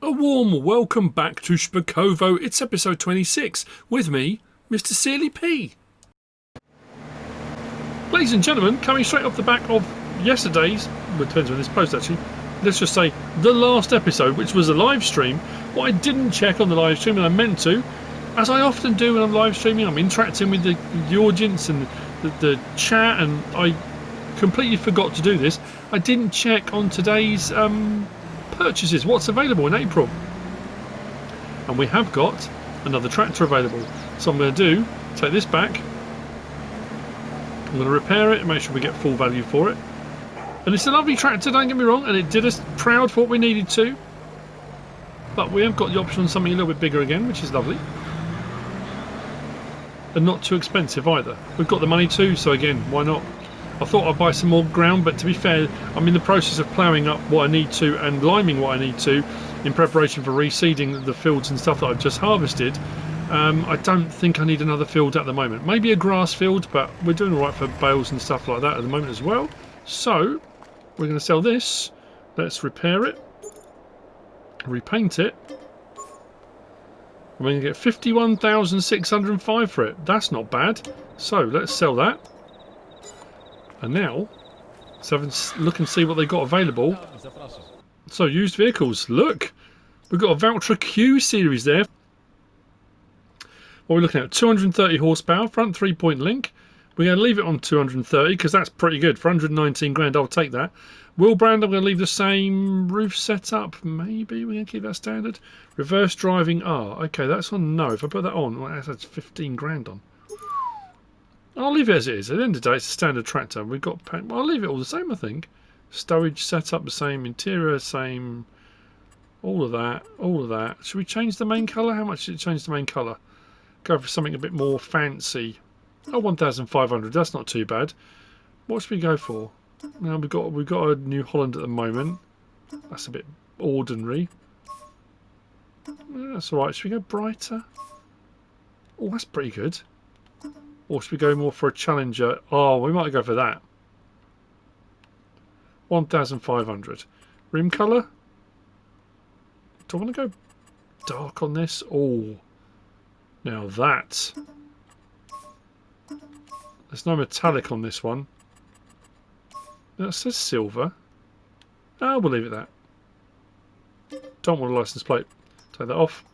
A warm welcome back to Szpakowo. It's episode 26 with me, MrSealyp. Ladies and gentlemen, coming straight off the back of yesterday's, well, it depends when this post actually, let's just say the last episode, which was a live stream. What I didn't check on the live stream, and I meant to, as I often do when I'm live streaming, I'm interacting with the audience and the chat, and I completely forgot to do this. I didn't check on today's purchases, what's available in April, and we have got another tractor available. So I'm going to do, take this back, I'm going to repair it and make sure we get full value for it. And it's a lovely tractor, don't get me wrong, and it did us proud for what we needed to, but we have got the option on something a little bit bigger again, which is lovely, and not too expensive either. We've got the money too, so again, why not? I thought I'd buy some more ground, but to be fair, I'm in the process of ploughing up what I need to and liming what I need to in preparation for reseeding the fields and stuff that I've just harvested. I don't think I need another field at the moment. Maybe a grass field, but we're doing alright for bales and stuff like that at the moment as well. So, we're going to sell this. Let's repair it. Repaint it. We're going to get 51,605 for it. That's not bad. So, let's sell that. And now, let's have a look and see what they got available. So, used vehicles. Look! We've got a VALTRA Q series there. What we're looking at, 230 horsepower, front 3-point link. We're going to leave it on 230 because that's pretty good. For 119 grand, I'll take that. Wheel brand, I'm going to leave the same. Roof setup, maybe we're going to keep that standard. Reverse driving R. Okay, that's on no. If I put that on, well, that's 15 grand on. I'll leave it as it is. At the end of the day, it's a standard tractor. We've got. Well, I'll leave it all the same, I think. Stowage setup the same. Interior same. All of that. All of that. Should we change the main colour? How much should it change the main colour? Go for something a bit more fancy. Oh, 1,500. That's not too bad. What should we go for? Now we've got a New Holland at the moment. That's a bit ordinary. That's all right. Should we go brighter? Oh, that's pretty good. Or should we go more for a Challenger? Oh, we might go for that. 1,500. Rim colour? Do I want to go dark on this? Oh, now that. There's no metallic on this one. That says silver. Ah, we'll leave it that. Don't want a license plate. Take that off.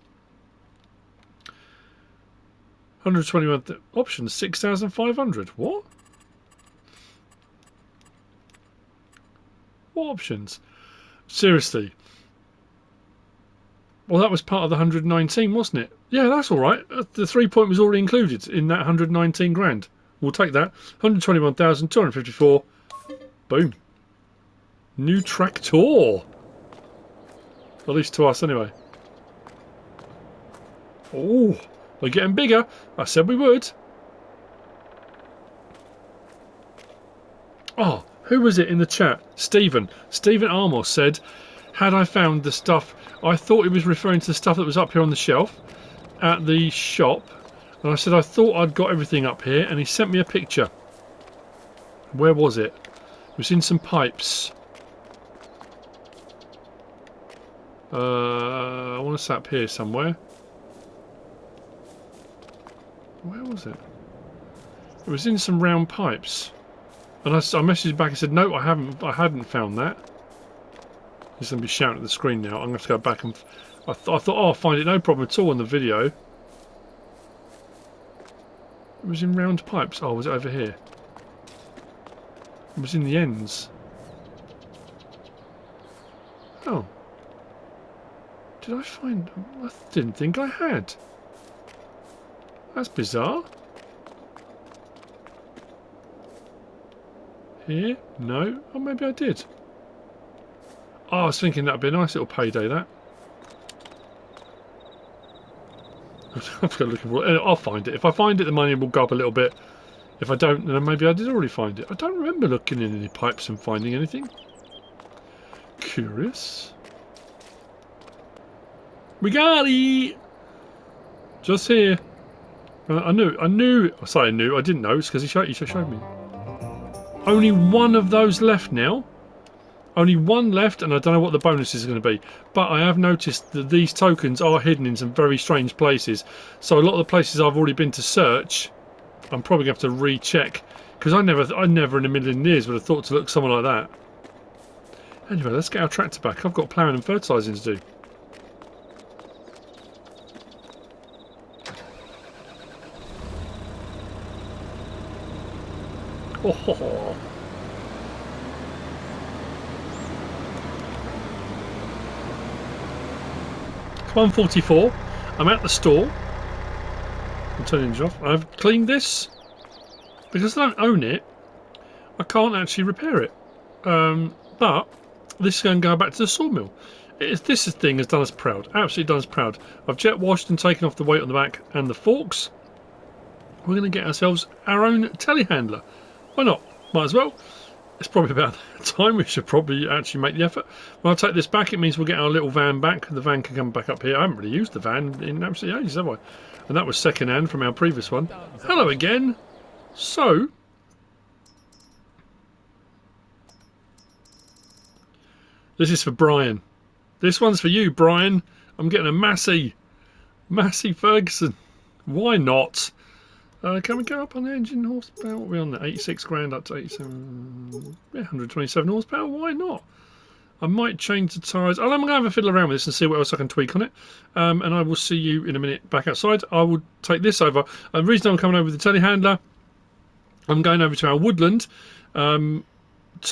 121 options, 6,500. What? What options? Seriously. Well, that was part of the 119, wasn't it? Yeah, that's all right. The 3-point was already included in that 119 grand. We'll take that. 121,254. Boom. New tractor. At least to us, anyway. Oh. We're getting bigger. I said we would. Oh, who was it in the chat? Stephen. Stephen Armour said, had I found the stuff, I thought he was referring to the stuff that was up here on the shelf at the shop. And I said, I thought I'd got everything up here. And he sent me a picture. Where was it? It was in some pipes. I want to say up here somewhere. Where was it? It was in some round pipes, and I messaged back and said, "No, I hadn't found that." He's going to be shouting at the screen now. I'm going to have to go back and. I thought, oh, I'll find it, no problem at all in the video. It was in round pipes. Oh, was it over here? It was in the ends. Oh, did I find? I didn't think I had. That's bizarre. Here? No? Oh, maybe I did. Oh, I was thinking that'd be a nice little payday, that. I've got looking for it. I'll find it. If I find it, the money will go up a little bit. If I don't, then maybe I did already find it. I don't remember looking in any pipes and finding anything. Curious. We got it! Just here. I knew. Sorry, I knew. I didn't know. It's because he showed me. Only one of those left now. Only one left, and I don't know what the bonus is going to be. But I have noticed that these tokens are hidden in some very strange places. So a lot of the places I've already been to search, I'm probably going to have to recheck, because I never in a million years would have thought to look something like that. Anyway, let's get our tractor back. I've got ploughing and fertilising to do. Oh. It's 1:44. I'm at the store. I'm turning it off. I've cleaned this. Because I don't own it, I can't actually repair it. But this is going to go back to the sawmill. This thing has done us proud. Absolutely done us proud. I've jet washed and taken off the weight on the back and the forks. We're going to get ourselves our own telehandler. Why not? Might as well. It's probably about time. We should probably actually make the effort. When I take this back, it means we'll get our little van back. The van can come back up here. I haven't really used the van in absolutely ages, have I? And that was second hand from our previous one. Hello again. So, this is for Brian. This one's for you, Brian. I'm getting a Massey Ferguson. Why not? Can we go up on the engine horsepower? What are we on there? 86 grand up to 87. Yeah, 127 horsepower. Why not? I might change the tyres. I'm going to have a fiddle around with this and see what else I can tweak on it. And I will see you in a minute back outside. I will take this over. And the reason I'm coming over with the telehandler, I'm going over to our woodland, to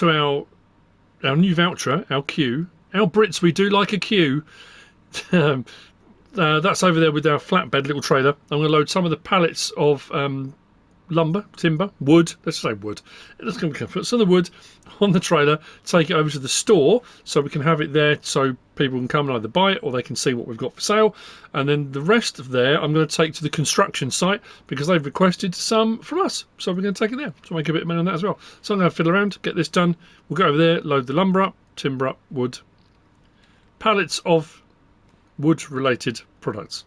our new VALTRA, our queue. Our Brits, we do like a queue. That's over there with our flatbed little trailer. I'm going to load some of the pallets of lumber, timber, wood. Let's say wood. Let's put some of the wood on the trailer, take it over to the store so we can have it there so people can come and either buy it or they can see what we've got for sale. And then the rest of there I'm going to take to the construction site because they've requested some from us. So we're going to take it there. So make a bit of money on that as well. So I'm going to fiddle around, get this done. We'll go over there, load the lumber up, timber up, wood. Pallets of wood related products.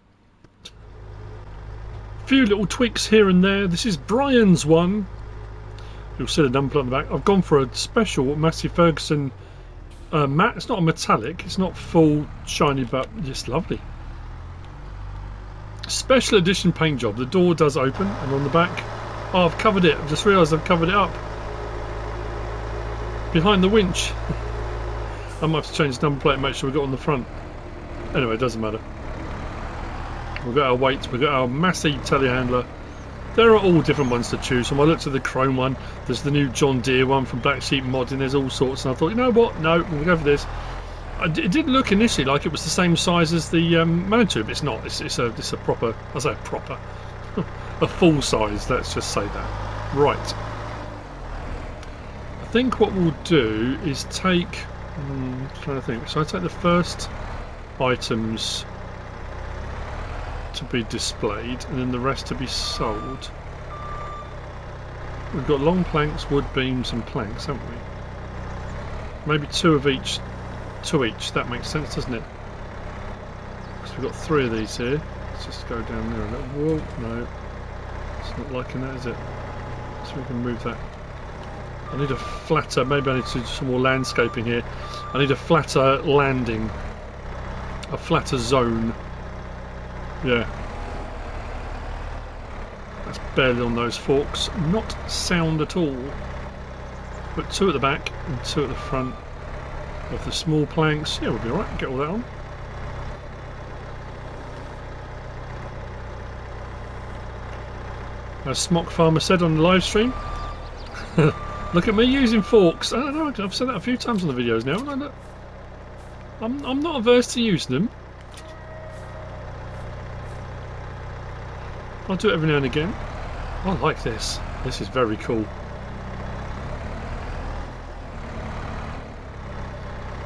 Few little tweaks here and there. This is Brian's one. You'll see the number on the back. I've gone for a special Massey Ferguson matte. It's not a metallic. It's not full shiny, but just lovely. Special edition paint job. The door does open, and on the back, oh, I've covered it. I've just realised I've covered it up behind the winch. I might have to change the number plate and make sure we got on the front. Anyway, it doesn't matter. We've got our weights, we've got our Massey telehandler. There are all different ones to choose from. I looked at the chrome one, there's the new John Deere one from Black Sheep Modding, there's all sorts, and I thought, you know what, no, we'll go for this. It didn't look initially like it was the same size as the Manitube. It's not, it's a proper, I say proper, a full size, let's just say that. Right. I think what we'll do is take, I'm trying to think, so I take the first items to be displayed and then the rest to be sold. We've got long planks, wood beams and planks, haven't we? Maybe two each, that makes sense, doesn't it? Because we've got 3 of these here. Let's just go down there a little. Whoa, no, it's not liking that, is it? So we can move that. I need a flatter, maybe I need to do some more landscaping here. I need a flatter landing, a flatter zone. Yeah, that's barely on those forks, not sound at all. Put 2 at the back and 2 at the front of the small planks. Yeah, we'll be alright, get all that on. As Smock Farmer said on the live stream, look at me using forks. I don't know, I've said that a few times on the videos now. I'm not averse to using them. I'll do it every now and again. I like this. This is very cool.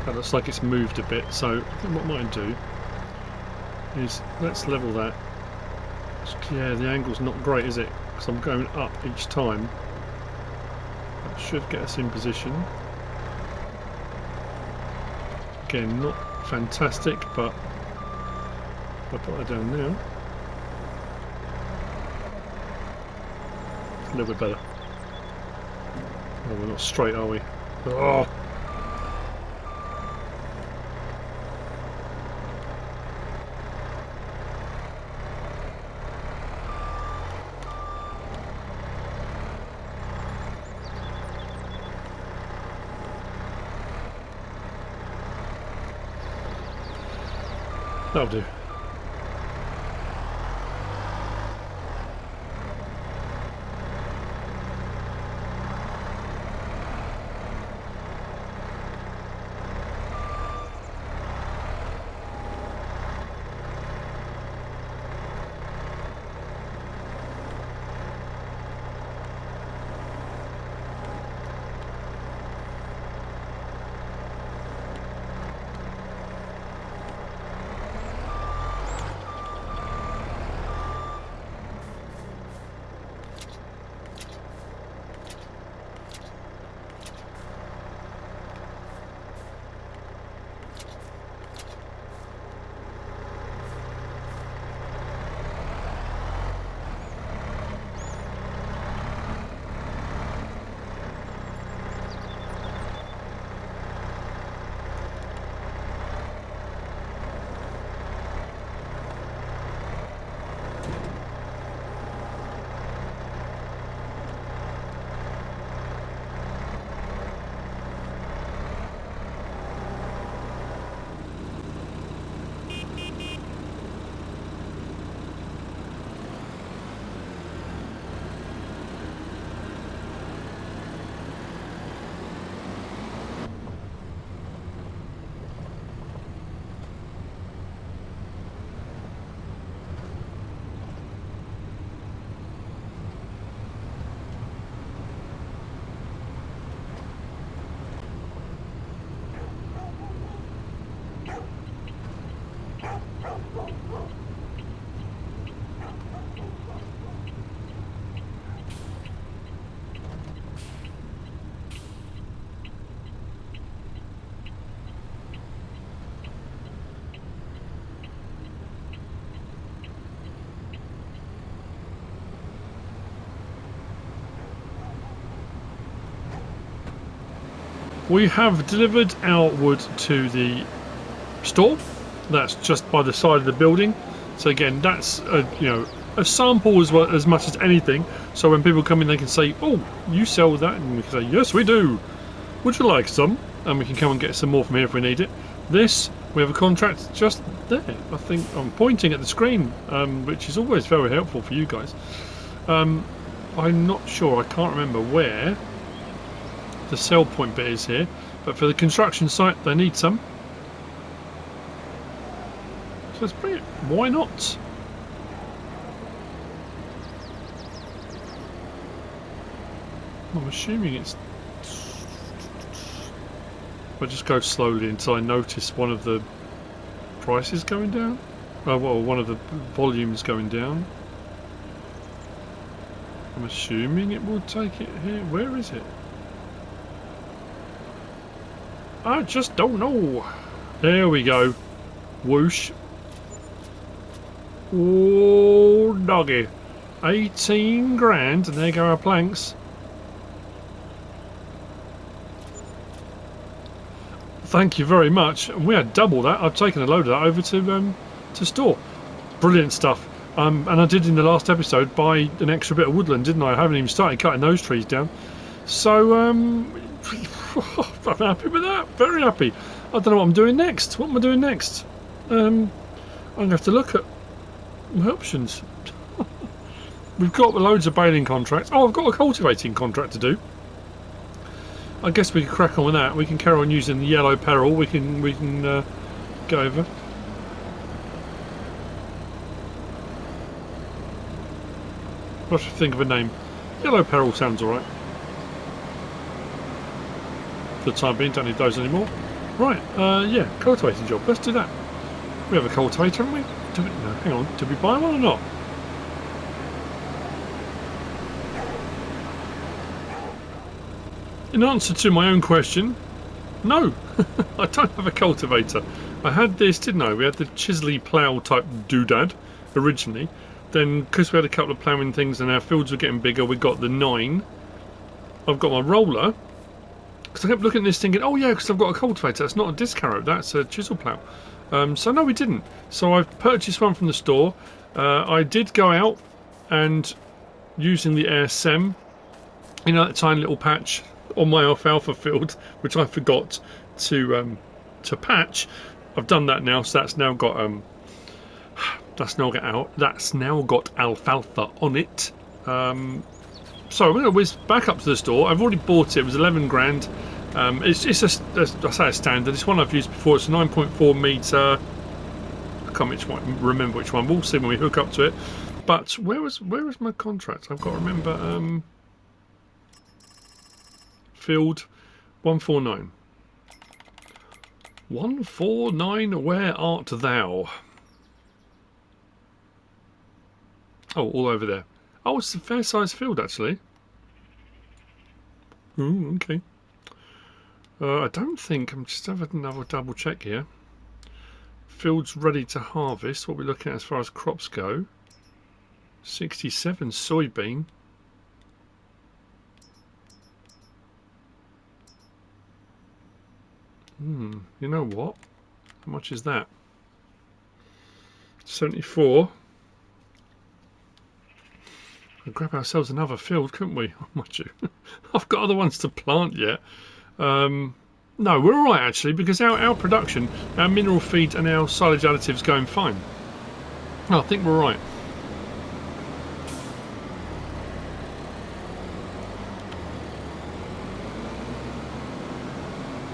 That looks like it's moved a bit, so I think what I might do is let's level that. Yeah, the angle's not great, is it? Because I'm going up each time. That should get us in position. Again, not fantastic, but if I put that down now, a little bit better. Oh, we're not straight, are we? Oh, That'll do. We have delivered our wood to the store. That's just by the side of the building. So again, that's a sample as much as anything. So when people come in, they can say, "Oh, you sell that," and we can say, "Yes, we do. Would you like some?" And we can come and get some more from here if we need it. This, we have a contract just there. I think I'm pointing at the screen, which is always very helpful for you guys. I'm not sure. I can't remember where the sell point bit is here, but for the construction site they need some, so let's bring it. Why not? I'm assuming it's, I'll just go slowly until I notice one of the prices going down, well, one of the volumes going down. I'm assuming it will take it here. Where is it? I just don't know. There we go. Whoosh. Oh, doggy. 18 grand, and there go our planks. Thank you very much. And we had double that. I've taken a load of that over to store. Brilliant stuff. And I did in the last episode buy an extra bit of woodland, didn't I? I haven't even started cutting those trees down. So, I'm happy with that. Very happy. I don't know what I'm doing next. What am I doing next? I'm going to have to look at my options. We've got loads of baling contracts. Oh, I've got a cultivating contract to do. I guess we can crack on with that. We can carry on using the yellow peril. We can go over. I should think of a name. Yellow peril sounds alright. For the time being, don't need those anymore. Right, yeah, cultivating job. Let's do that. We have a cultivator, haven't we? No, hang on. Did we buy one or not? In answer to my own question, no. I don't have a cultivator. I had this, didn't I? We had the chisely plough type doodad originally. Then, because we had a couple of ploughing things and our fields were getting bigger, we got the 9. I've got my roller. Because I kept looking at this thinking, oh yeah, because I've got a cultivator. That's not a disc harrow, that's a chisel plough. So no, we didn't. So I've purchased one from the store. I did go out and using the air sem, you know, that tiny little patch on my alfalfa field, which I forgot to patch. I've done that now, so that's now got That's now got alfalfa on it. So I'm going to whiz back up to the store. I've already bought it. It was 11 grand. It's I say a standard. It's one I've used before. It's a 9.4 metre. I can't remember which one. We'll see when we hook up to it. But where was my contract? I've got to remember. Field 149. 149. Where art thou? Oh, all over there. Oh, it's a fair sized field actually. Ooh, okay. I don't think, I'm just having another double check here. Field's ready to harvest. What we're looking at as far as crops go. 67 soybean. You know what? How much is that? 74. We'll grab ourselves another field, couldn't we? Oh, mind you. I've got other ones to plant yet. No, we're alright actually, because our production, our mineral feed and our silage additives going fine. No, I think we're right.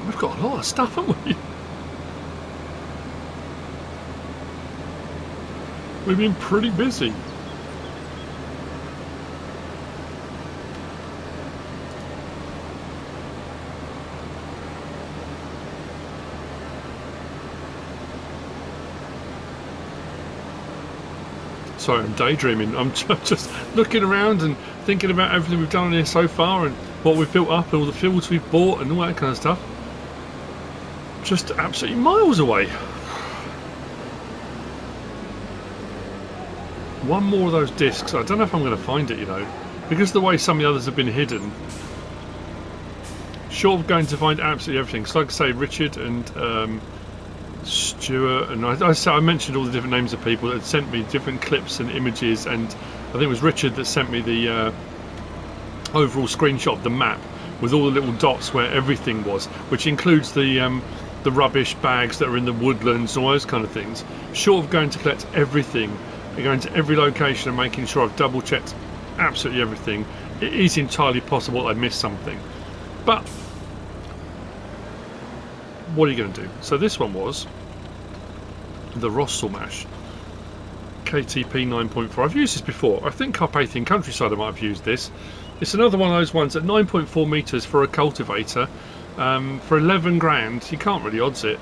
We've got a lot of stuff, haven't we? We've been pretty busy. Sorry, I'm daydreaming. I'm just looking around and thinking about everything we've done here so far and what we've built up and all the fields we've bought and all that kind of stuff. Just absolutely miles away. One more of those discs. I don't know if I'm going to find it, you know, because of the way some of the others have been hidden. Short of going to find absolutely everything. So like I say, Richard and Stuart, and I mentioned all the different names of people that had sent me different clips and images, and I think it was Richard that sent me the overall screenshot of the map with all the little dots where everything was, which includes the rubbish bags that are in the woodlands and all those kind of things. Short of going to collect everything and going to every location and making sure I've double checked absolutely everything, it is entirely possible I missed something. But what are you going to do? So this one was the Rossel mash KTP 9.4. I've used this before. I think Carpathian Countryside I might have used this. It's another one of those ones at 9.4 metres for a cultivator. For 11 grand, you can't really odds it.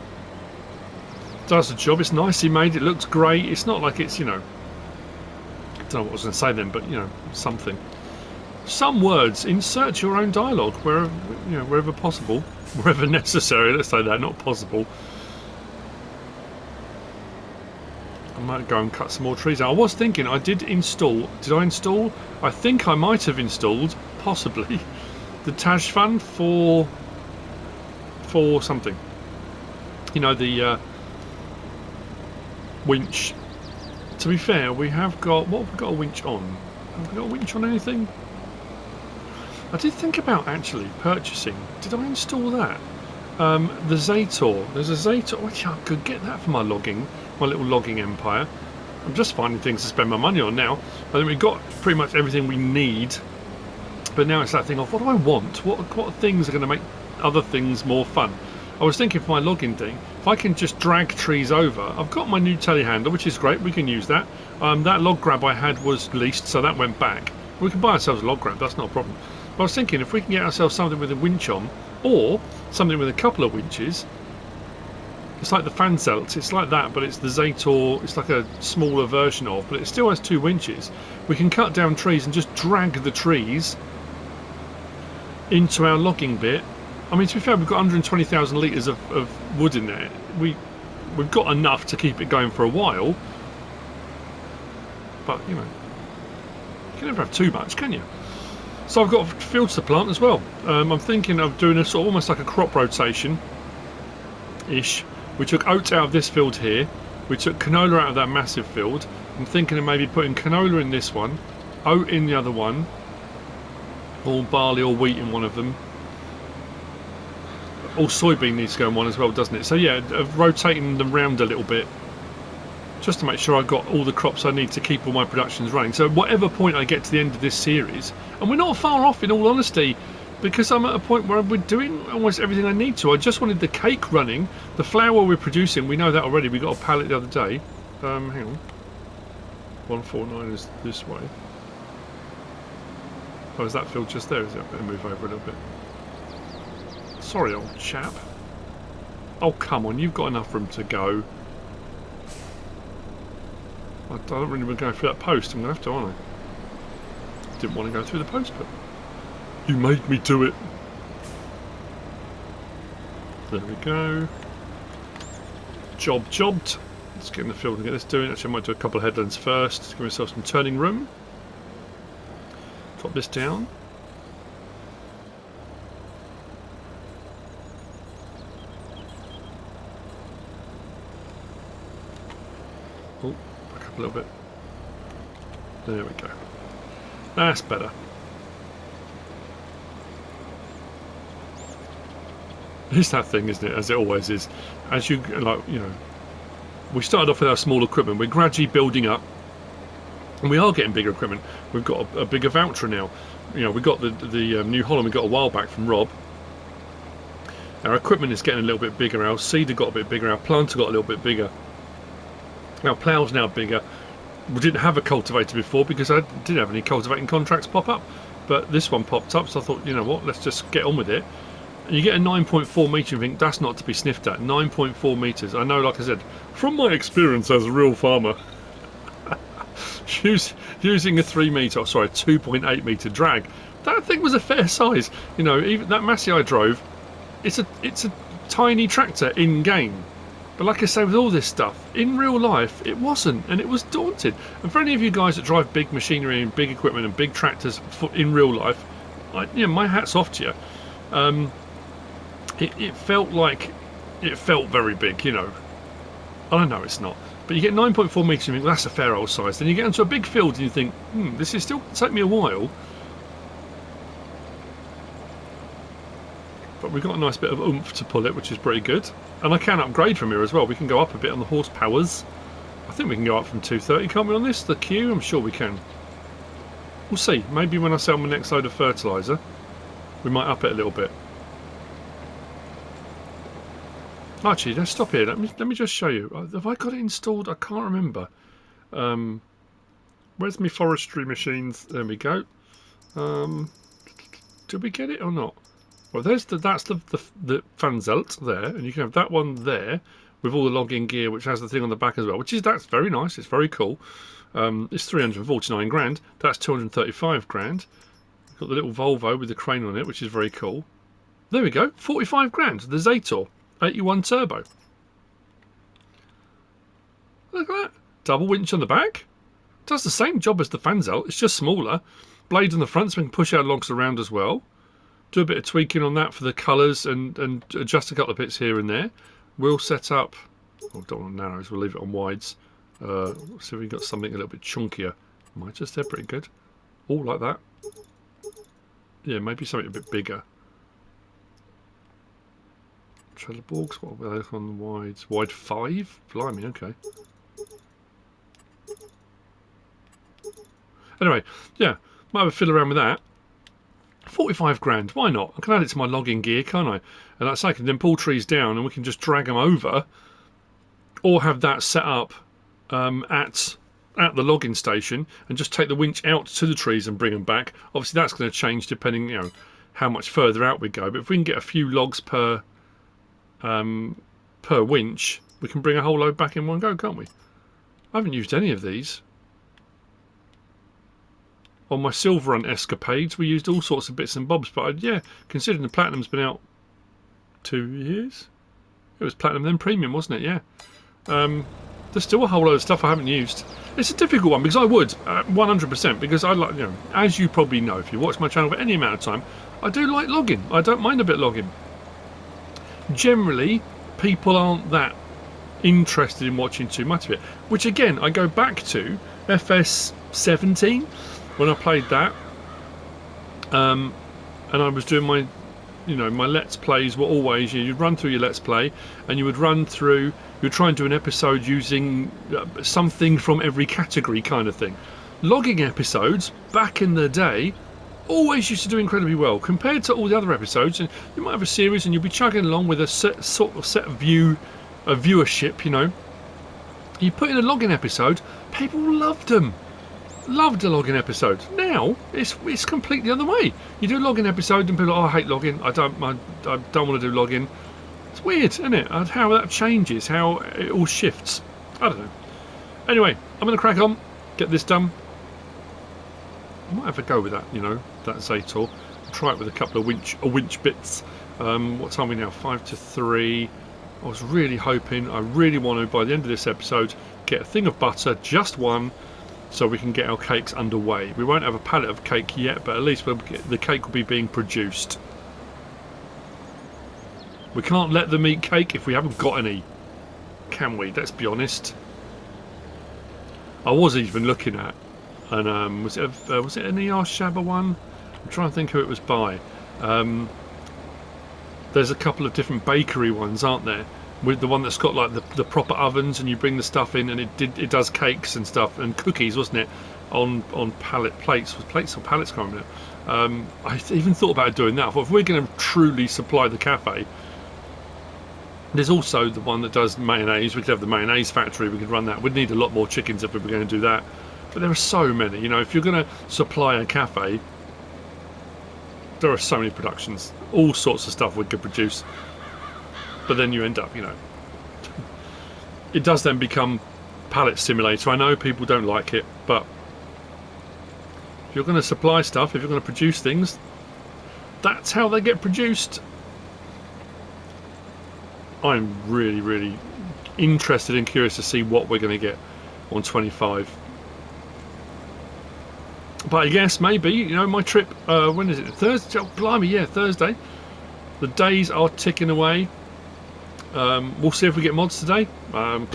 Does the job. It's nicely made. It looks great. It's not like it's, you know, I don't know what I was going to say then, but you know, something. Some words. Insert your own dialogue wherever, you know, wherever possible, wherever necessary. Let's say that, not possible. I might go and cut some more trees out. I was thinking I did install. Did I install? I think I might have installed, possibly, the Taj Fund for something. You know, the winch. To be fair, we have got, what have we got a winch on? Have we got a winch on anything? I did think about actually purchasing. Did I install that? The ZETOR. There's a ZETOR. Which I could get that for my logging, my little logging empire. I'm just finding things to spend my money on now. I think we've got pretty much everything we need. But now it's that thing of, what do I want? What things are going to make other things more fun? I was thinking for my logging thing, if I can just drag trees over. I've got my new telehandler, which is great. We can use that. That log grab I had was leased, so that went back. We can buy ourselves a log grab. That's not a problem. But I was thinking if we can get ourselves something with a winch on, or something with a couple of winches. It's like the Fanzelt, it's like that, but it's the ZETOR, it's like a smaller version of, but it still has two winches. We can cut down trees and just drag the trees into our logging bit. I mean, to be fair, we've got 120,000 litres of wood in there. We've got enough to keep it going for a while. But, you know, you can never have too much, can you? So I've got fields to plant as well. I'm thinking of doing a sort of almost like a crop rotation-ish. We took oats out of this field here. We took canola out of that massive field. I'm thinking of maybe putting canola in this one, oat in the other one, or barley or wheat in one of them. Or soybean needs to go in one as well, doesn't it? So yeah, rotating them round a little bit. just to make sure I've got all the crops I need to keep all my productions running. So whatever point I get to the end of this series, and we're not far off in all honesty, because I'm at a point where we're doing almost everything I need to. I just wanted the cake running, the flour we're producing, we know that already, we got a pallet the other day. Hang on. 149 is this way. Oh, is that field just there? Is it? I better move over a little bit. Sorry, old chap. Oh, come on, you've got enough room to go. I don't really want to go through that post. I'm going to have to, aren't I? Didn't want to go through the post, but you made me do it. There we go. Jobbed. Let's get in the field and get this doing. Actually, I might do a couple of headlands first. Let's give myself some turning room. Drop this down. Oh, back up a little bit. There we go. That's better. It's that thing, isn't it? As it always is. As you like, you know, we started off with our small equipment. We're gradually building up, and we are getting bigger equipment. We've got a bigger VALTRA now. You know, we got the New Holland we got a while back from Rob. Our equipment is getting a little bit bigger. Our seeder got a bit bigger. Our planter got a little bit bigger. Our plough's now bigger. We didn't have a cultivator before because I didn't have any cultivating contracts pop up, but this one popped up, so I thought, you know what, let's just get on with it. And you get a 9.4 metre and think that's not to be sniffed at. 9.4 metres. I know, like I said, from my experience as a real farmer, using a 3 metre, or sorry, 2.8 metre drag, that thing was a fair size. You know, even that Massey I drove, it's a tiny tractor in game. But like I say, with all this stuff, in real life, it wasn't, and it was daunting. And for any of you guys that drive big machinery and big equipment and big tractors in real life, you know, my hat's off to you. It felt like, it felt very big, you know. I know it's not, but you get 9.4 metres and you think, that's a fair old size. Then you get into a big field and you think, this is still going to take me a while. But we've got a nice bit of oomph to pull it, which is pretty good. And I can upgrade from here as well. We can go up a bit on the horsepowers. I think we can go up from 230, can't we, on this? The Q? I'm sure we can. We'll see. Maybe when I sell my next load of fertiliser, we might up it a little bit. Actually, let's stop here. Let me just show you. Have I got it installed? I can't remember. Where's my forestry machines? There we go. Did we get it or not? Well, that's the Fanzelt there, and you can have that one there with all the logging gear, which has the thing on the back as well. That's very nice. It's very cool. It's 349 grand. That's 235 grand. We've got the little Volvo with the crane on it, which is very cool. There we go. 45 grand. The ZETOR 81 turbo. Look at that. Double winch on the back. Does the same job as the Fanzelt. It's just smaller. Blade on the front, so we can push our logs around as well. Do a bit of tweaking on that for the colours and adjust a couple of bits here and there. We'll set up, oh, don't want narrows, we'll leave it on wides. See if we've got something a little bit chunkier. Might just, they're pretty good. All like that. Yeah, maybe something a bit bigger. Trelleborgs, what were they on the wides? Wide 5? Blimey, okay. Anyway, yeah, might have a fiddle around with that. 45 grand, why not? I can add it to my logging gear, can't I? And like I say, I can then pull trees down and we can just drag them over, or have that set up at the logging station and just take the winch out to the trees and bring them back. Obviously that's going to change depending, you know, how much further out we go, but if we can get a few logs per winch, we can bring a whole load back in one go, can't we? I haven't used any of these. On my Silver Run escapades, we used all sorts of bits and bobs, but yeah, considering the Platinum's been out 2 years, it was Platinum then Premium, wasn't it? Yeah. There's still a whole load of stuff I haven't used. It's a difficult one because I would 100%, because I like, you know, as you probably know if you watch my channel for any amount of time, I do like logging. I don't mind a bit logging. Generally, people aren't that interested in watching too much of it, which again I go back to FS17. When I played that, and I was doing my you know, my Let's Plays were always, you'd run through your Let's Play, and you'd try and do an episode using something from every category kind of thing. Logging episodes, back in the day, always used to do incredibly well compared to all the other episodes. And you might have a series and you'll be chugging along with a set of viewership, you know. You put in a logging episode, people loved them. Loved a logging episode. Now it's completely the other way. You do a logging episode and people are, oh, I hate logging. I don't want to do logging. It's weird, isn't it? How that changes, how it all shifts. I don't know. Anyway, I'm going to crack on, get this done. I might have a go with that, you know, that ZETOR. I'll try it with a couple of winch bits. What time are we now? 5 to 3. I was really hoping, I really want to, by the end of this episode, get a thing of butter, just one, so we can get our cakes underway. We won't have a pallet of cake yet, but at least the cake will be being produced. We can't let them eat cake if we haven't got any, can we? Let's be honest. I was even looking at, and was it an ER Shabba one? I'm trying to think who it was by. There's a couple of different bakery ones, aren't there? With the one that's got like the proper ovens, and you bring the stuff in, and it does cakes and stuff and cookies, wasn't it? On plates, was plates or pallets? Can't remember. I even thought about doing that. I thought, if we're going to truly supply the cafe, there's also the one that does mayonnaise. We could have the mayonnaise factory. We could run that. We'd need a lot more chickens if we were going to do that. But there are so many. You know, if you're going to supply a cafe, there are so many productions, all sorts of stuff we could produce. But then you end up, you know, it does then become pallet simulator. I know people don't like it, but if you're going to supply stuff, if you're going to produce things, that's how they get produced. I'm really, really interested and curious to see what we're going to get on 25. But I guess maybe, you know, my trip, when is it? Thursday? Oh, blimey, yeah, Thursday. The days are ticking away. We'll see if we get mods today. I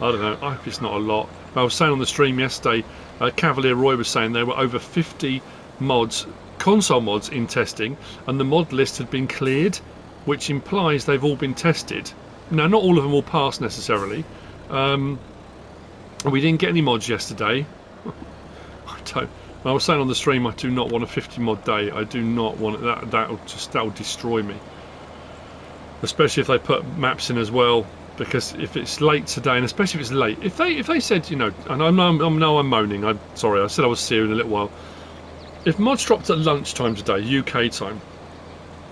don't know. I hope it's not a lot. I was saying on the stream yesterday, Cavalier Roy was saying there were over 50 mods, console mods in testing, and the mod list had been cleared, which implies they've all been tested. Now, not all of them will pass necessarily. We didn't get any mods yesterday. I was saying on the stream, I do not want a 50 mod day. I do not want it. That'll destroy me. Especially if they put maps in as well, because if it's late today, and especially if it's late, if they said, you know, and I'm moaning. I'm sorry. I said I was serious in a little while. If mods dropped at lunchtime today, UK time,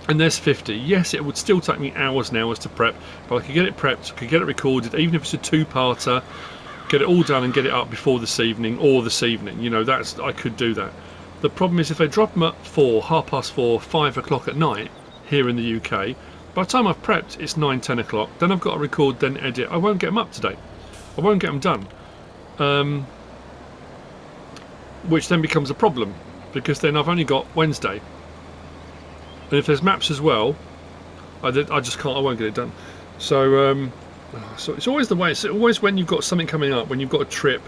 and there's 50, yes, it would still take me hours and hours to prep, but I could get it prepped, I could get it recorded, even if it's a two-parter. Get it all done and get it up before this evening or this evening. You know, I could do that. The problem is if they drop them at 4, 4:30, 5 o'clock at night here in the UK, by the time I've prepped, it's 9, 10 o'clock. Then I've got to record, then edit. I won't get them up today. I won't get them done. Which then becomes a problem, because then I've only got Wednesday. And if there's maps as well, I just can't. I won't get it done. So it's always the way. It's always when you've got something coming up, when you've got a trip.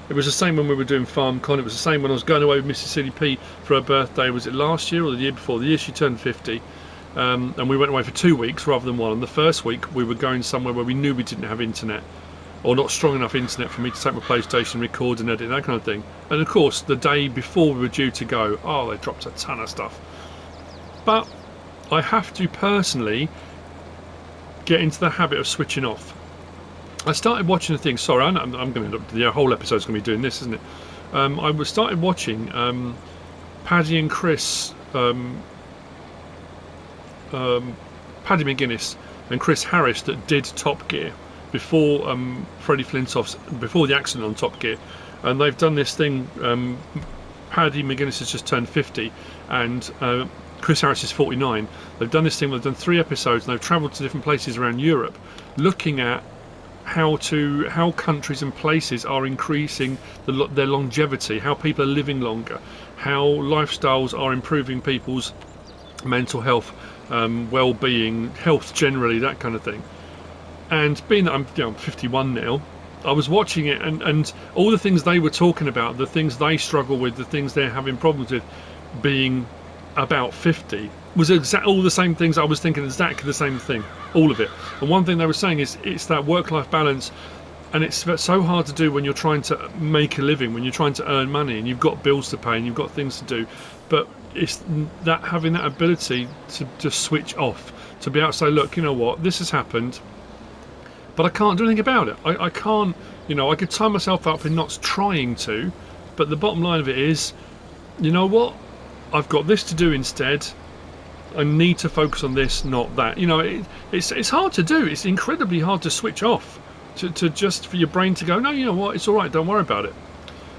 It was the same when we were doing FarmCon. It was the same when I was going away with MrSealyp for her birthday. Was it last year or the year before? The year she turned 50. And we went away for 2 weeks rather than one. And the first week we were going somewhere where we knew we didn't have internet, or not strong enough internet for me to take my PlayStation, record and edit, that kind of thing. And of course, the day before we were due to go, oh, they dropped a ton of stuff. But I have to personally get into the habit of switching off. I started watching a thing. Sorry, I'm going to. The whole episode's going to be doing this, isn't it? I started watching Paddy and Chris, Paddy McGuinness and Chris Harris that did Top Gear before Freddie Flintoff's, before the accident on Top Gear, and they've done this thing. Paddy McGuinness has just turned 50, and Chris Harris is 49. They've done this thing. They've done 3 episodes, and they've travelled to different places around Europe, looking at how countries and places are increasing their longevity, how people are living longer, how lifestyles are improving people's mental health, well-being, health generally, that kind of thing. And being that I'm 51 now, I was watching it, and all the things they were talking about, the things they struggle with, the things they're having problems with, being about 50 was all the same things. I was thinking exactly the same thing, all of it. And one thing they were saying is it's that work-life balance, and it's so hard to do when you're trying to make a living, when you're trying to earn money and you've got bills to pay and you've got things to do. But it's that having that ability to just switch off, to be able to say, look, you know what, this has happened, but I can't do anything about it. I can't, you know, I could tie myself up in knots trying to, but the bottom line of it is, you know what, I've got this to do instead. I need to focus on this, not that. You know, it's hard to do. It's incredibly hard to switch off, to just for your brain to go, no, you know what, it's all right, don't worry about it.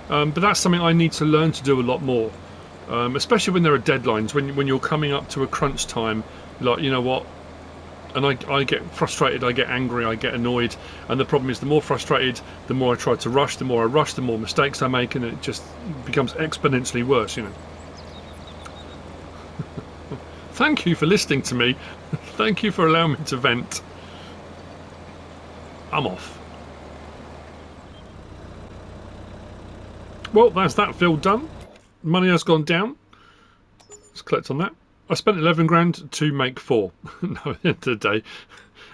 But that's something I need to learn to do a lot more, especially when there are deadlines, when you're coming up to a crunch time, like, you know what, and I get frustrated, I get angry, I get annoyed, and the problem is the more frustrated, the more I try to rush, the more I rush, the more mistakes I make, and it just becomes exponentially worse, you know. Thank you for listening to me. Thank you for allowing me to vent. I'm off. Well, that's that field done. Money has gone down. Let's collect on that. I spent 11 grand to make 4. No, at the end of the day,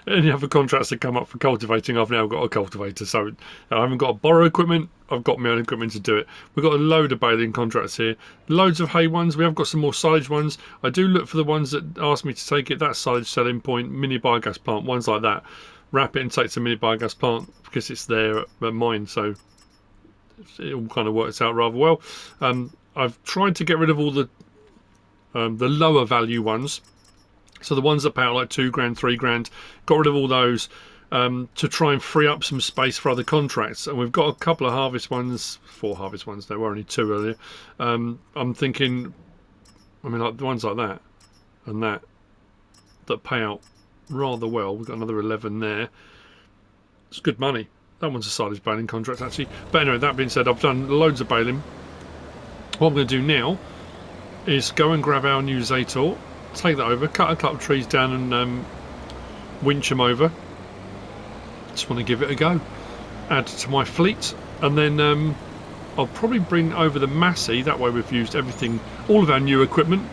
any other contracts that come up for cultivating, I've now got a cultivator. So I haven't got to borrow equipment. I've got my own equipment to do it. We've got a load of baling contracts here. Loads of hay ones. We have got some more silage ones. I do look for the ones that ask me to take it. That silage selling point, mini biogas plant, ones like that. Wrap it and take it to a mini biogas plant because it's there at mine. So it all kind of works out rather well. I've tried to get rid of all the lower value ones, so the ones that pay out like 2 grand, 3 grand, got rid of all those to try and free up some space for other contracts. And we've got a couple of harvest ones, 4 harvest ones, there were only 2 earlier. I'm thinking, I mean, like the ones like that and that pay out rather well. We've got another 11 there. It's good money. That one's a silage baling contract actually. But anyway, that being said, I've done loads of baling. What I'm going to do now is go and grab our new ZETOR, take that over, cut a couple of trees down and winch them over. Just want to give it a go. Add to my fleet, and then I'll probably bring over the MASSEY. That way we've used everything, all of our new equipment,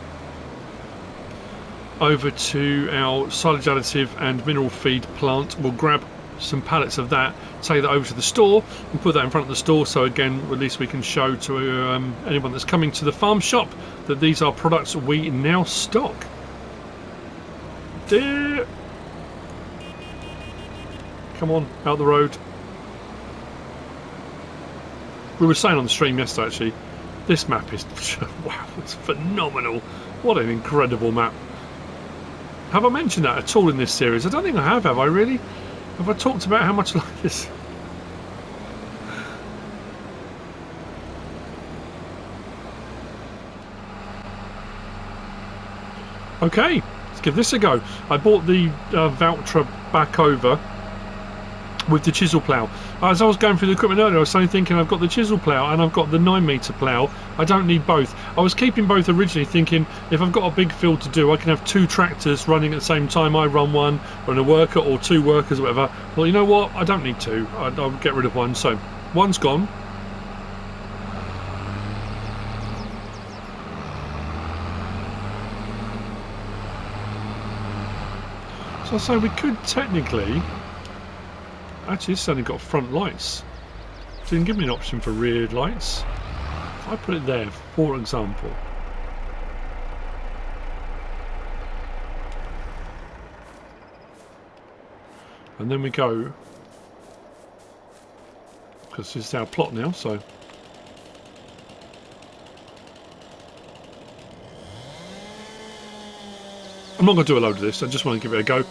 over to our silage additive and mineral feed plant. We'll grab some pallets of that, take that over to the store and put that in front of the store, so again at least we can show to anyone that's coming to the farm shop that these are products we now stock. Dear, come on, out the road. We were saying on the stream yesterday actually, this map is wow, it's phenomenal. What an incredible map. Have I mentioned that at all in this series? I don't think I have I really? Have I talked about how much I like this? Okay, let's give this a go. I bought the VALTRA back over with the chisel plough. As I was going through the equipment earlier, I was suddenly thinking I've got the chisel plough and I've got the 9-metre plough. I don't need both. I was keeping both originally, thinking if I've got a big field to do, I can have 2 tractors running at the same time. I run one, run a worker or 2 workers or whatever. Well, you know what? I don't need 2. I'll get rid of one. So one's gone. So I say we could technically. Actually, this has only got front lights. So you can give me an option for rear lights. If I put it there, for example. And then we go, because this is our plot now, so. I'm not going to do a load of this, I just want to give it a go.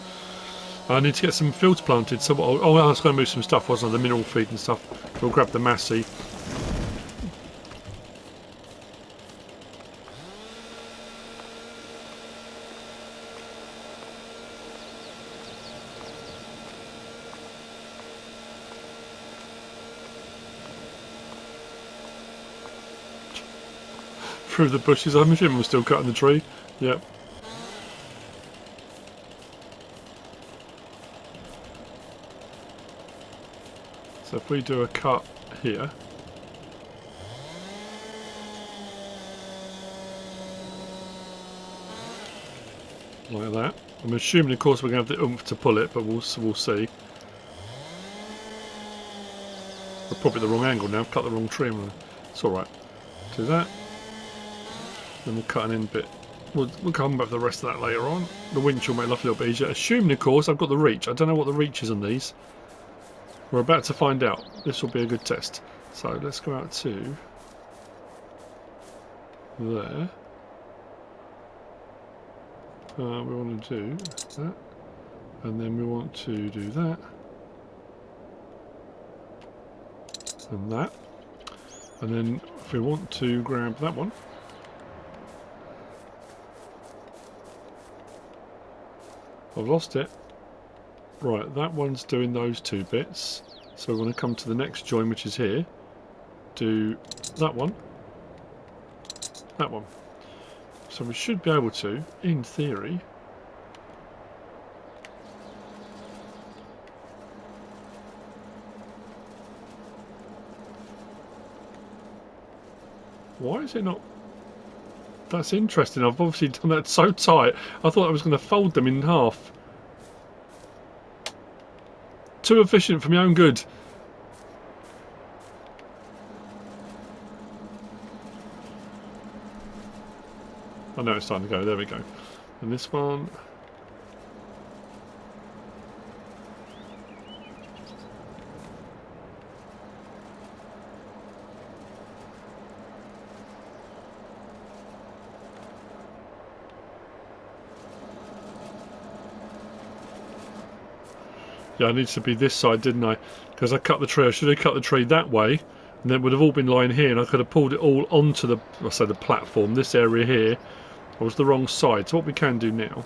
I need to get some fields planted, so I was going to move some stuff, wasn't I? The mineral feed and stuff. We'll grab the MASSEY. Through the bushes, I'm assuming we're still cutting the tree. Yep. So if we do a cut here, Like that. I'm assuming, of course, we're going to have the oomph to pull it, but we'll see. We're probably at the wrong angle now. I've cut the wrong tree. It's alright. Do that. Then we'll cut an end bit. We'll come back to the rest of that later on. The winch will make life a little bit easier. Assuming, of course, I've got the reach. I don't know what the reach is on these. We're about to find out. This will be a good test. So let's go out to there. We want to do that. And then we want to do that. And that. And then if we want to grab that one. I've lost it. Right, that one's doing those two bits. So we want to come to the next join, which is here. Do that one. That one. So we should be able to, in theory, why is it not? That's interesting. I've obviously done that so tight. I thought I was going to fold them in half. Too efficient for my own good. I know it's time to go. There we go. And this one. Yeah, it needs to be this side, didn't I? Because I cut the tree. I should have cut the tree that way, and then it would have all been lying here, and I could have pulled it all onto the, I say the platform, this area here. I was the wrong side. So what we can do now.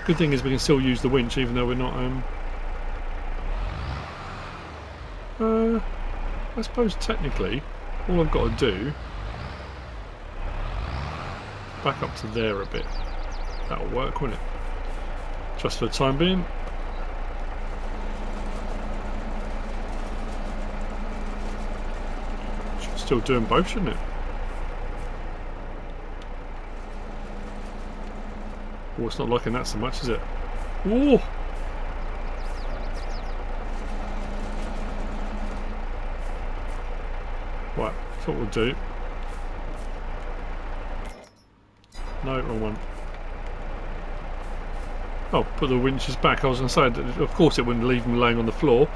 Good thing is we can still use the winch, even though we're not. I suppose technically, all I've got to do. Back up to there a bit. That'll work, won't it? Just for the time being. Still doing both, shouldn't it? Oh, it's not liking that so much, is it? Oh! Right, that's what we'll do. No, wrong one. Oh, put the winches back. I was going to say, that of course it wouldn't leave them laying on the floor.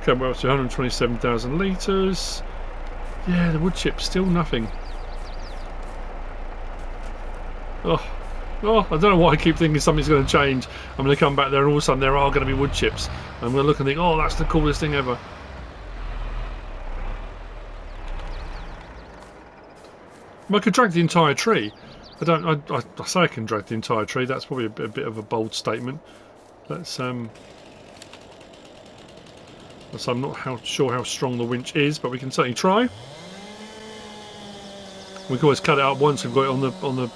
Okay, we're up to 127,000 litres. Yeah, the wood chip's still nothing. Oh, I don't know why I keep thinking something's going to change. I'm going to come back there and all of a sudden there are going to be wood chips. I'm going to look and think, oh, that's the coolest thing ever. I could drag the entire tree. I say I can drag the entire tree. That's probably a bit of a bold statement. Let's so I'm not sure how strong the winch is, but we can certainly try. We can always cut it up once we've got it on the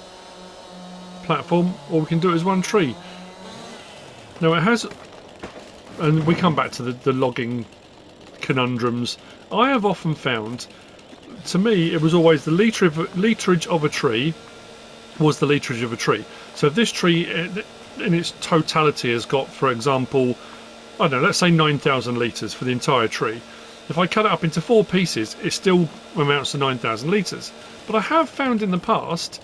platform, or we can do it as one tree. Now it has, and we come back to the logging conundrums. I have often found, to me, it was always the literage of a tree was the literage of a tree. So if this tree in its totality has got, for example, I don't know, let's say 9,000 litres for the entire tree. If I cut it up into 4 pieces, it still amounts to 9,000 litres. But I have found in the past,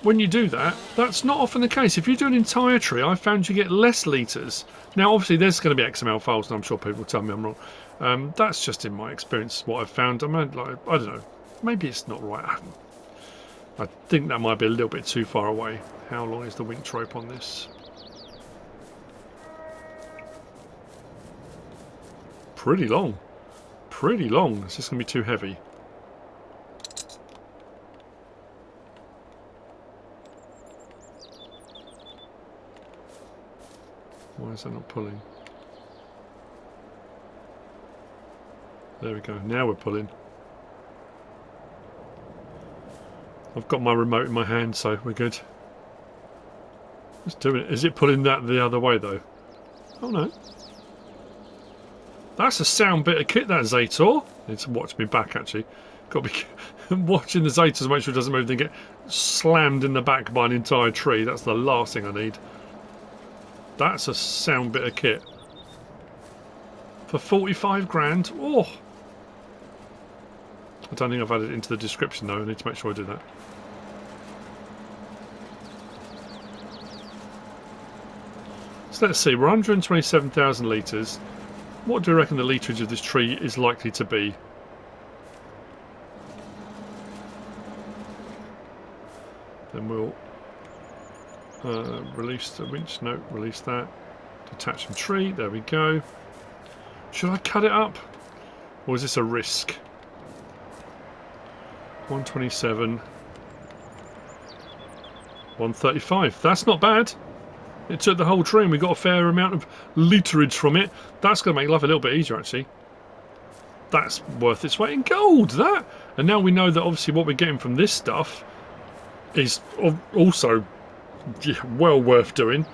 when you do that, that's not often the case. If you do an entire tree, I've found you get less litres. Now, obviously, there's going to be XML files, and I'm sure people will tell me I'm wrong. That's just in my experience what I've found. I mean, like, I don't know. Maybe it's not right. I think that might be a little bit too far away. How long is the winch rope on this? Pretty long. Pretty long. It's just going to be too heavy. Why is that not pulling? There we go. Now we're pulling. I've got my remote in my hand, so we're good. Let's do it. Is it pulling that the other way, though? Oh, no. That's a sound bit of kit, that ZETOR. I need to watch me back, actually. Got to be watching the ZETOR to make sure it doesn't move, then get slammed in the back by an entire tree. That's the last thing I need. That's a sound bit of kit. For 45 grand? Oh! I don't think I've added it into the description though. I need to make sure I do that. So let's see, we're 127,000 litres. What do you reckon the litrage of this tree is likely to be? Then we'll release the winch. No, release that. Detach from tree. There we go. Should I cut it up? Or is this a risk? 127. 135. That's not bad. It took the whole tree and we got a fair amount of literage from it. That's going to make life a little bit easier, actually. That's worth its weight in gold, that! And now we know that obviously what we're getting from this stuff is also well worth doing.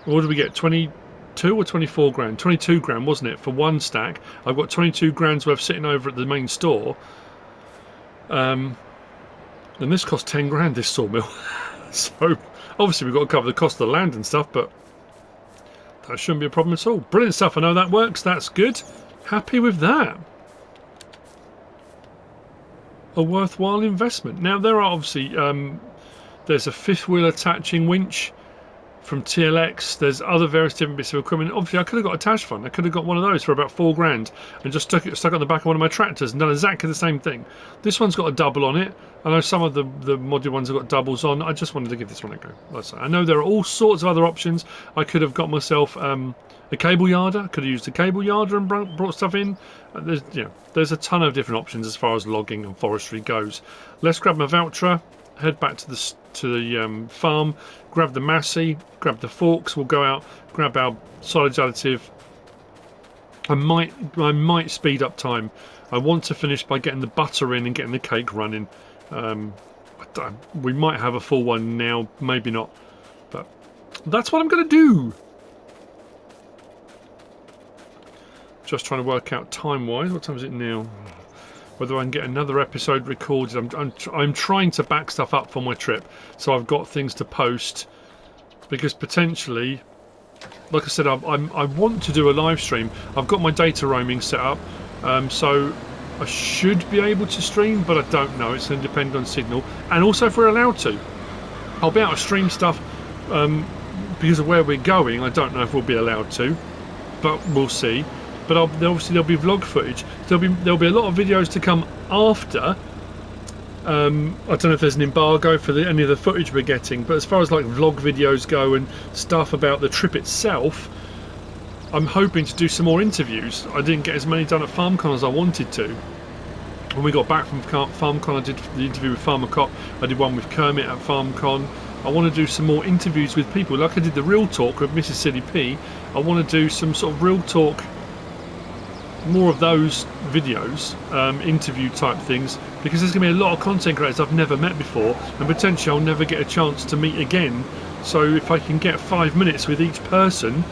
What did we get? 22 or 24 grand? 22 grand, wasn't it, for one stack? I've got 22 grand's worth sitting over at the main store. And this cost 10 grand, this sawmill. So obviously we've got to cover the cost of the land and stuff, but that shouldn't be a problem at all. Brilliant stuff. I know that works. That's good. Happy with that. A worthwhile investment. Now there are obviously there's a fifth wheel attaching winch from TLX. There's other various different bits of equipment. Obviously I could have got a Tash fund. I could have got one of those for about 4 grand and just stuck it on the back of one of my tractors and done exactly the same thing. This one's got a double on it. I know some of the modular ones have got doubles on. I just wanted to give this one a go. Like I say, I know there are all sorts of other options. I could have got myself a cable yarder. Could have used a cable yarder and brought stuff in. There's a ton of different options as far as logging and forestry goes. Let's grab my VALTRA, head back to the farm, grab the MASSEY, grab the forks. We'll go out, grab our silage additive. I might speed up time. I want to finish by getting the butter in and getting the cake running. We might have a full one now, maybe not, but that's what I'm going to do. Just trying to work out time-wise. What time is it now? Whether I can get another episode recorded. I'm trying to back stuff up for my trip, so I've got things to post. Because potentially, like I said, I want to do a live stream. I've got my data roaming set up, so I should be able to stream, but I don't know. It's going to depend on signal, and also if we're allowed to. I'll be able to stream stuff because of where we're going. I don't know if we'll be allowed to, but we'll see. But obviously there'll be vlog footage. There'll be a lot of videos to come after. I don't know if there's an embargo for any of the footage we're getting, but as far as like vlog videos go and stuff about the trip itself, I'm hoping to do some more interviews. I didn't get as many done at FarmCon as I wanted to. When we got back from FarmCon, I did the interview with Farmer Cop. I did one with Kermit at FarmCon. I want to do some more interviews with people, like I did the Real Talk with MrSealyp. I want to do some sort of Real Talk, more of those videos, interview type things, because there's going to be a lot of content creators I've never met before, and potentially I'll never get a chance to meet again. So if I can get 5 minutes with each person,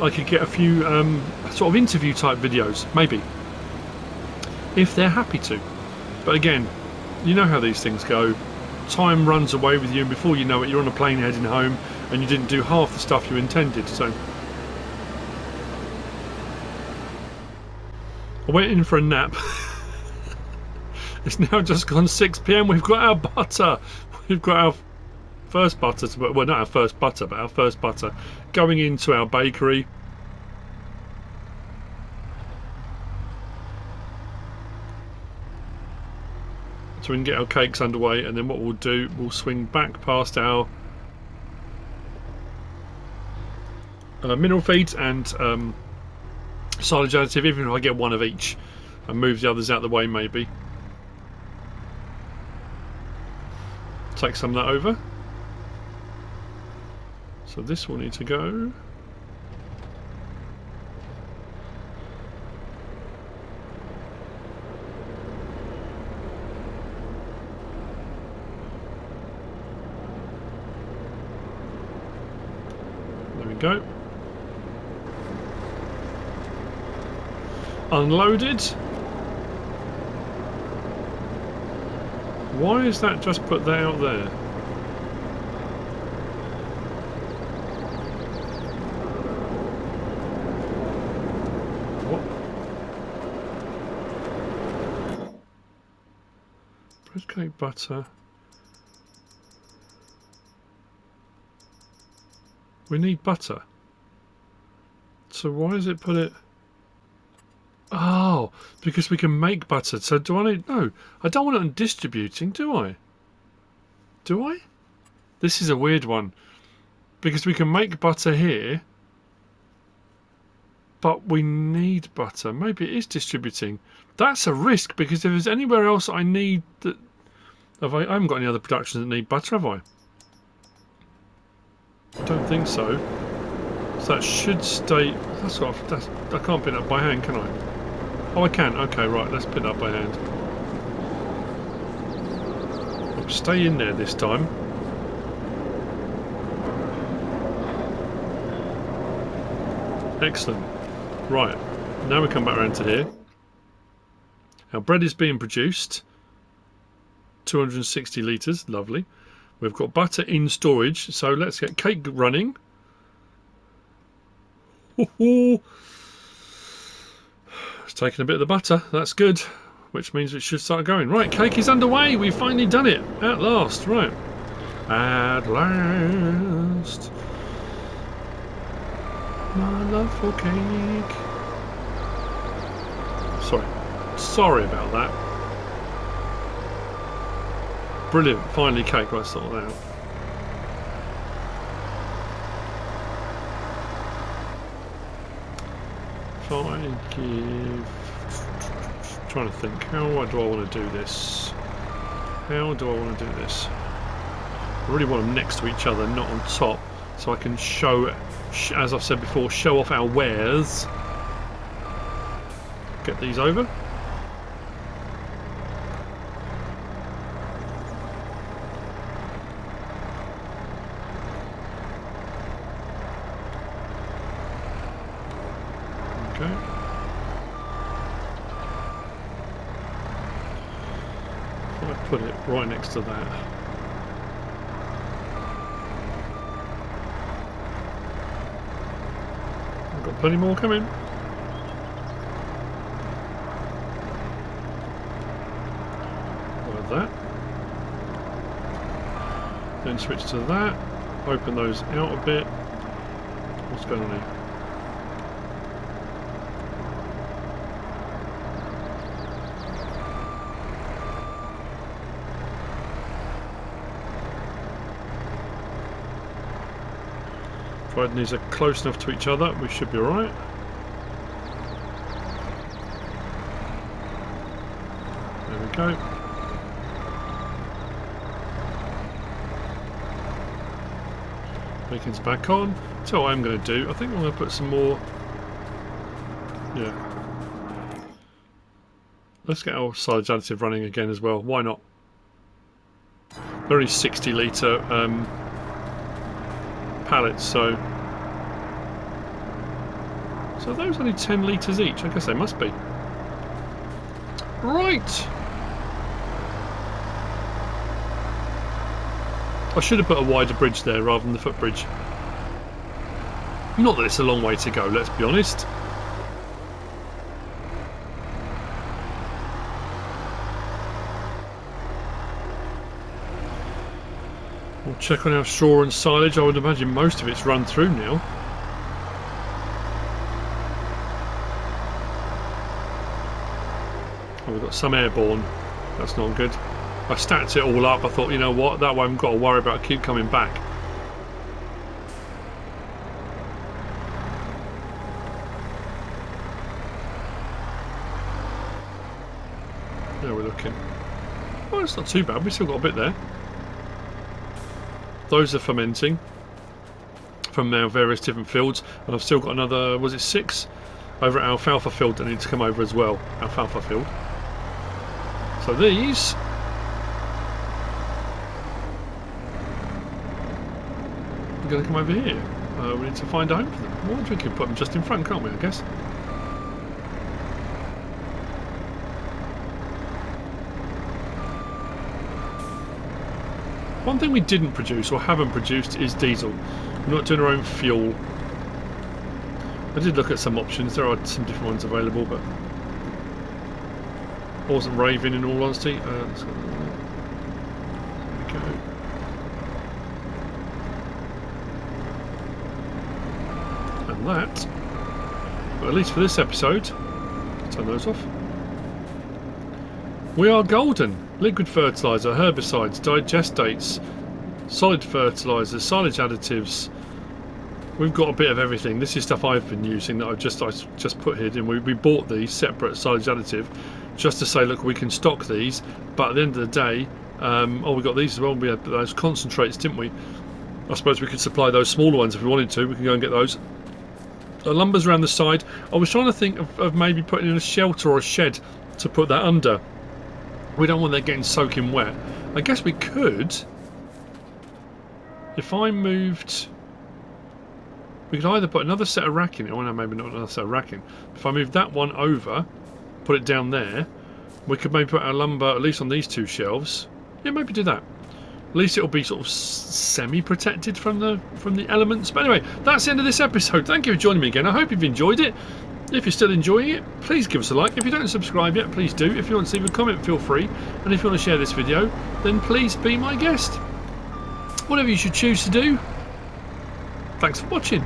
I could get a few sort of interview type videos, maybe, if they're happy to. But again, you know how these things go. Time runs away with you, and before you know it, you're on a plane heading home, and you didn't do half the stuff you intended. So I went in for a nap. It's now just gone 6 PM. We've got our butter. We've got our first butter, well, not our first butter, but our first butter going into our bakery. So we can get our cakes underway, and then what we'll do, we'll swing back past our mineral feeds and silage additive, even if I get one of each, and move the others out of the way maybe. Take some of that over. So this will need to go. There we go. Unloaded. Why is that just put that out there? What? Bread cake butter. We need butter. So why does it put it... Oh, because we can make butter. So do I need... No, I don't want it on distributing, do I? Do I? This is a weird one. Because we can make butter here, but we need butter. Maybe it is distributing. That's a risk, because if there's anywhere else I need... that, I haven't got any other productions that need butter, have I? I don't think so. So that should stay... That's what I can't pin it up by hand, can I? Oh, I can. Okay, right. Let's pin it up by hand. It'll stay in there this time. Excellent. Right. Now we come back around to here. Our bread is being produced. 260 litres. Lovely. We've got butter in storage. So let's get cake running. It's taking a bit of the butter, that's good, which means it should start going. Right, cake is underway, we've finally done it, at last, right. At last. My love for cake. Sorry about that. Brilliant, finally cake, right, sort that out. Trying to think, how do I want to do this? How do I want to do this? I really want them next to each other, not on top, so I can show, as I've said before, show off our wares. Get these over. Okay. If I put it right next to that. I've got plenty more coming. Like that. Then switch to that. Open those out a bit. What's going on here? Providing these are close enough to each other, we should be alright. There we go. Bacon's back on. So what I'm going to do, I think I'm going to put some more... Yeah. Let's get our silage additive running again as well. Why not? They're only 60 litre pallets, so those only 10 litres each. I guess they must be. Right. I should have put a wider bridge there rather than the footbridge. Not that it's a long way to go, let's be honest. We'll check on our straw and silage. I would imagine most of it's run through now. Oh, we've got some airborne. That's not good. I stacked it all up. I thought, you know what, that way I haven't got to worry about keep coming back. There we're looking. Oh, it's not too bad. We've still got a bit there. Those are fermenting from our various different fields, and I've still got another, was it 6 over at alfalfa field that need to come over as well. Alfalfa field. So these are going to come over here. We need to find a home for them. Well, we can put them just in front, can't we, I guess? One thing we didn't produce or haven't produced is diesel. We're not doing our own fuel. I did look at some options. There are some different ones available, but I wasn't raving in all honesty. Let's go. There we go. And that, well, at least for this episode, turn those off. We are golden. Liquid fertiliser, herbicides, digestates, solid fertilisers, silage additives. We've got a bit of everything. This is stuff I've been using that I just put here. And we bought these separate silage additive just to say, look, we can stock these. But at the end of the day, oh, we got these as well. We had those concentrates, didn't we? I suppose we could supply those smaller ones if we wanted to. We can go and get those. The lumber's around the side. I was trying to think of maybe putting in a shelter or a shed to put that under. We don't want that getting soaking wet. I guess we could, if I moved, we could either put another set of racking, oh no, maybe not another set of racking. If I moved that one over, put it down there, we could maybe put our lumber at least on these two shelves. Yeah, maybe do that. At least it'll be sort of semi-protected from the elements. But anyway, that's the end of this episode. Thank you for joining me again. I hope you've enjoyed it. If you're still enjoying it, please give us a like. If you don't subscribe yet, please do. If you want to leave a comment, feel free. And if you want to share this video, then please be my guest. Whatever you should choose to do. Thanks for watching.